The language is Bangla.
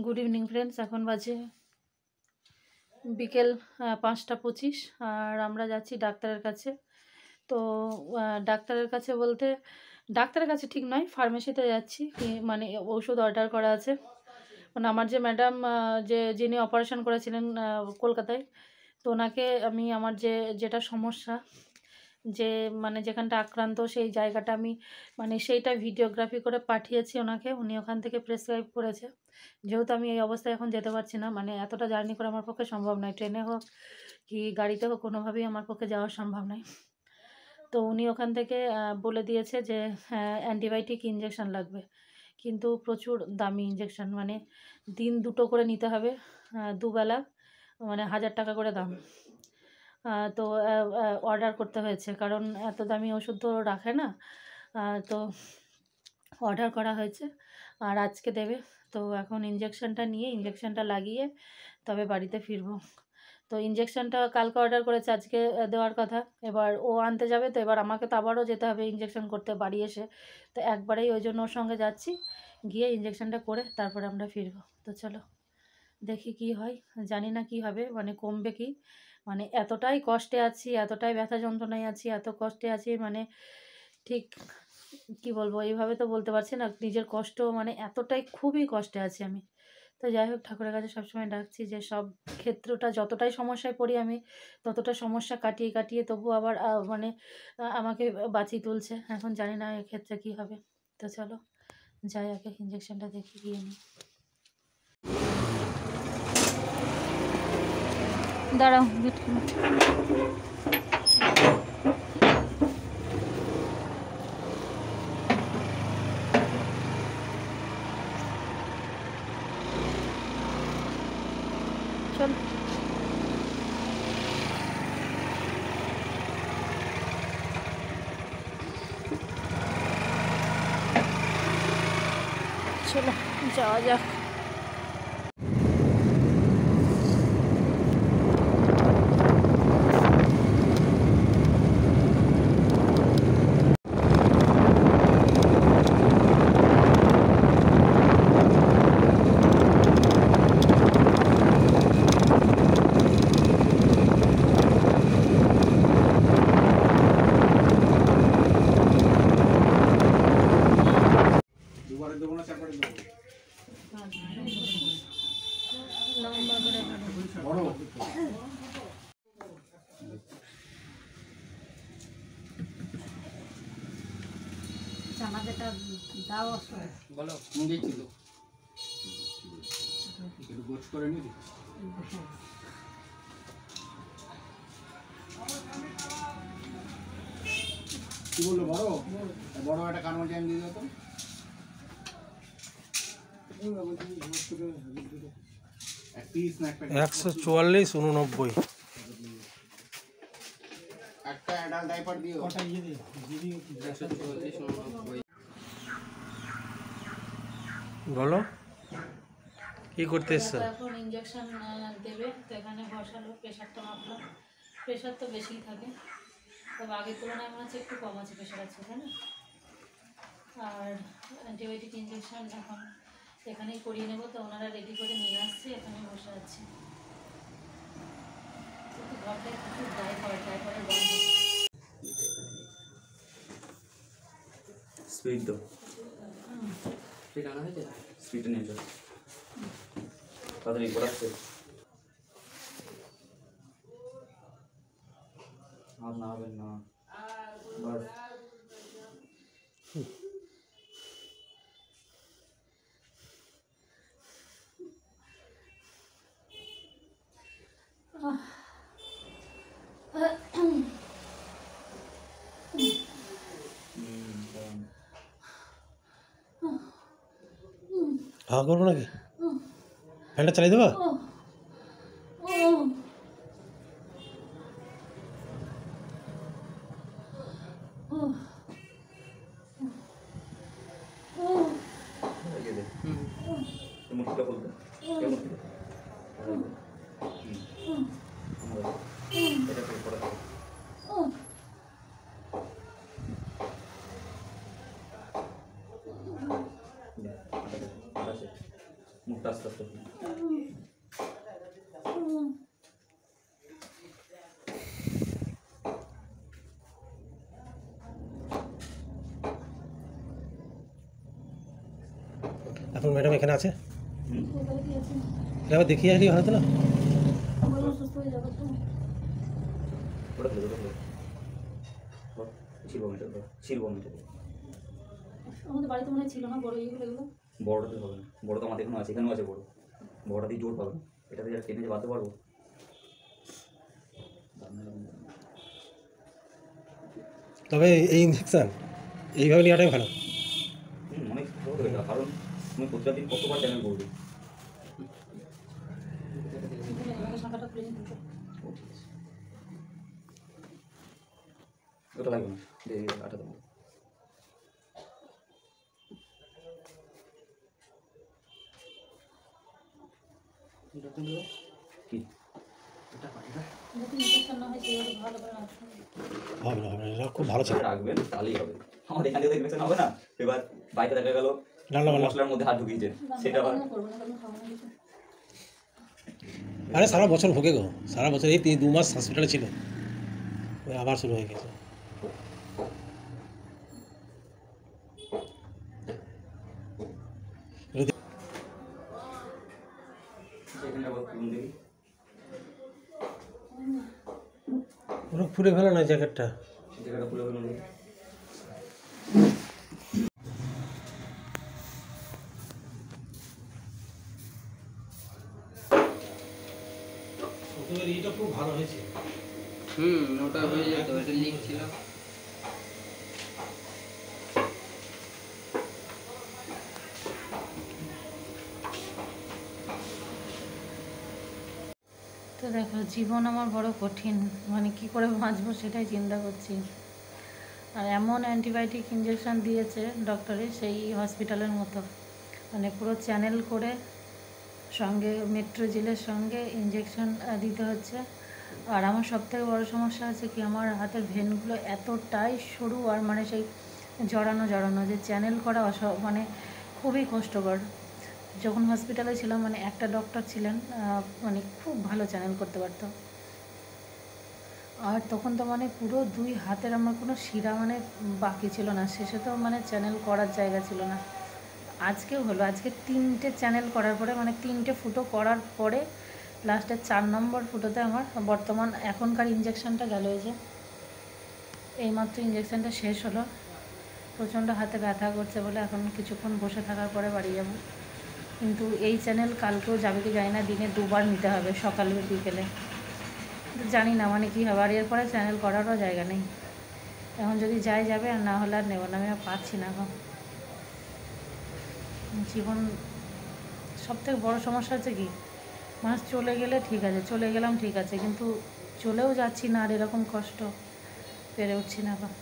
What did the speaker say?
গুড ইভিনিং ফ্রেন্ডস, এখন বাজে বিকেল 5টা 25 আর আমরা যাচ্ছি ডাক্তারের কাছে। তো ডাক্তারের কাছে বলতে ডাক্তারের কাছে ঠিক নয়, ফার্মেসিতে যাচ্ছি। মানে ওষুধ অর্ডার করা আছে। মানে আমার যে ম্যাডাম যিনি অপারেশন করেছিলেন কলকাতায়, তো ওনাকে আমি আমার যেটা সমস্যা, যে মানে যেখানটা আক্রান্ত সেই জায়গাটা আমি মানে সেইটা ভিডিওগ্রাফি করে পাঠিয়েছি ওনাকে। উনি ওখান থেকে প্রেসক্রাইব করেছে। যেহেতু আমি এই অবস্থায় এখন যেতে পারছি না, মানে এতটা জার্নি করে আমার পক্ষে সম্ভব নয়, ট্রেনে হোক কি গাড়িতে হোক কোনোভাবেই আমার পক্ষে যাওয়া সম্ভব নয়। তো উনি ওখান থেকে বলে দিয়েছে যে অ্যান্টিবায়োটিক ইঞ্জেকশন লাগবে, কিন্তু প্রচুর দামি ইঞ্জেকশন, মানে দিন 2টো করে নিতে হবে, দুবেলা, মানে 1000 টাকা করে দাম। তো অর্ডার করতে হয়েছে, কারণ এত দামি ওষুধ তো রাখে না। তো অর্ডার করা হয়েছে আর আজকে দেবে। তো এখন ইঞ্জেকশনটা নিয়ে ইঞ্জেকশনটা লাগিয়ে তবে বাড়িতে ফিরবো। তো ইঞ্জেকশনটা কালকে অর্ডার করেছে, আজকে দেওয়ার কথা। এবার ও আনতে যাবে, তো এবার আমাকে তো আবারও যেতে হবে ইঞ্জেকশন করতে বাড়ি এসে। তো একবারেই ওই জন্য ওর সঙ্গে যাচ্ছি, গিয়ে ইঞ্জেকশনটা করে তারপরে আমরা ফিরবো। তো চলো দেখি কি হয়, জানি না কি হবে, মানে কমবে কি। মানে এতটাই কষ্টে আছি, এতটাই ব্যথা যন্ত্রণায় আছি, এত কষ্টে আছি, মানে ঠিক কি বলবো, এইভাবে তো বলতে পারছি না নিজের কষ্ট, মানে এতটাই খুবই কষ্টে আছি আমি। তো যাই হোক, ঠাকুরের কাছে সবসময় ডাকছি যে সব ক্ষেত্রটা যতটাই সমস্যায় পড়ি আমি, ততটা সমস্যা কাটিয়ে কাটিয়ে তবু আবার মানে আমাকে বাঁচিয়ে তুলছে। এখন জানি না এক্ষেত্রে কী হবে। তো চলো যাই, আগে ইঞ্জেকশনটা দেখি গিয়ে নিই। দাঁড়াও, চল চলো যাওয়া যাক। আমাদেরটা দাও বলো, দিয়েছিল একটু গোছ করে নিবি। কি বললো বড় বড় একটা কানমা জ্যাম দিয়ে দাও তো। 144 একটা অ্যাডাল্ট ডাইপার দিও। বলো কি করতে এসছো? এখন ইঞ্জেকশন দেবে, তো এখানে বসালো, প্রেশারটা মাপলো। প্রেশার তো বেশিই থাকে, তবে আগের তুলনায় মনে হচ্ছে একটু কম আছে প্রেশার, আছে তাই না? আর অ্যান্টিবায়োটিক ইঞ্জেকশন এখন এখানেই করিয়ে নেবো। তো ওনারা রেডি করে নিয়ে আসছে, এখানে বসে আছি। ঘরটায় প্রচুর ড্রাইভারের বন্ধ। স্পিড দাও, স্পিড আনা হয়েছে, স্পিডে নিয়ে যাও তাড়াতাড়ি করাচ্ছে। আর না হবে না, বাস হাওয়া করবো নাকি? ফ্যানটা চালিয়ে দেবো? মুখটা খুলতে এটা করে পড়া মুখটা আস্তে আস্তে এখন ম্যাডাম এখানে আছে, হুম কোথায় কি আছে এটা আবার দেখিয়ে আসলে ভালো হতো না? বলো, সুস্থ হয়ে যাবে তো। ওটা ফেলে ওটা ফেলে ছিড়বো মিটার ছিড়বো মিটার আমাদের বাড়িতে মনে হয় ছিল না বড় এইগুলো এগুলো। বড়টাতে হবে না, বড় তো আমাদের এখনো আছে, এখানেও আছে বড়, বড়টা দিয়ে জোর পাবে না, এটাতে আর টেনে যে বাঁধতে পারবো। তবে এই ইঞ্জেকশন এইভাবে নেওয়াটাই ভালো। অনেক ভালো এটা, কারণ তুমি প্রতিটা দিন কতবার চ্যানেল করবে। আমাকে শাখাটা খুলে নিতে। ও ঠিক আছে, ওটা লাগবে না, দিয়ে আটা দেবো। কি যদি ইনফেকশন না হয় সেভাবে ভালো করে রাখতে হবে। হবে না, হবে না, এটা খুব ভালো ছিল। রাখবেন তাহলেই হবে। আমাদের এখান থেকে ইনফেকশন হবে না, এবার বাইরে দেখা গেল রান্না বান্না মশলার মধ্যে হাত ঢুকিয়েছেন, সেটা আবার করবো না, কারণ খাবো না কিছু। আরে সারা বছর ভোগে গো, সারা বছর এই 2 মাস হসপিটালে ছিল, ওই আবার শুরু হয়ে গেছে। সেখানে আবার খুলুন দেখি। পুরো ফুলে ফেলো না জ্যাকেটটা। জায়গাটা খুলে ফেলুন দেখি। এইটা খুব ভালো হয়েছে। ওটা হয়ে যেত, এটা লিক ছিল। তো দেখো, জীবন আমার বড় কঠিন, মানে কি করে বাঁচবো সেটাই চিন্তা করছি। আর এমন অ্যান্টিবায়োটিক ইঞ্জেকশন দিয়েছে ডক্টরে, সেই হসপিটালের মতো, মানে পুরো চ্যানেল করে সঙ্গে মেট্রোজেলের সঙ্গে ইঞ্জেকশন দিতে হচ্ছে। আর আমার সবথেকে বড় সমস্যা আছে কি, আমার হাতের ভেনগুলো এতটাই সরু আর মানে সেই জড়ানো জড়ানো যে চ্যানেল করা মানে খুবই কষ্টকর। যখন হসপিটালে ছিলাম মানে একটা ডক্টর ছিলেন, মানে খুব ভালো চ্যানেল করতে পারতো। আর তখন তো মানে পুরো 2 হাতের আমার কোনো শিরা মানে বাকি ছিল না, শেষে তো মানে চ্যানেল করার জায়গা ছিল না। আজকেও হলো, আজকে 3টে চ্যানেল করার পরে, মানে 3টে ফুটো করার পরে লাস্টে 4 নম্বর ফুটোতে আমার বর্তমান এখনকার ইঞ্জেকশনটা গেল। এই যে এইমাত্র ইঞ্জেকশনটা শেষ হলো। প্রচণ্ড হাতে ব্যথা করছে বলে এখন কিছুক্ষণ বসে থাকার পরে বাড়ি যাব। কিন্তু এই চ্যানেল কালকেও যাবে কি জানি না, দিনে 2বার নিতে হবে, সকালে বিকেলে। জানি না মানে কী হবে, আর এরপরে চ্যানেল করারও জায়গা নেই। এখন যদি যাই যাবে, আর না হলে আর নেব না, আমি আর পাচ্ছি না এখন। জীবন সবথেকে বড় সমস্যা হচ্ছে কি, মানুষ চলে গেলে ঠিক আছে, চলে গেলাম ঠিক আছে, কিন্তু চলেও যাচ্ছি না, আর এরকম কষ্ট পেরে উঠছি না এখন।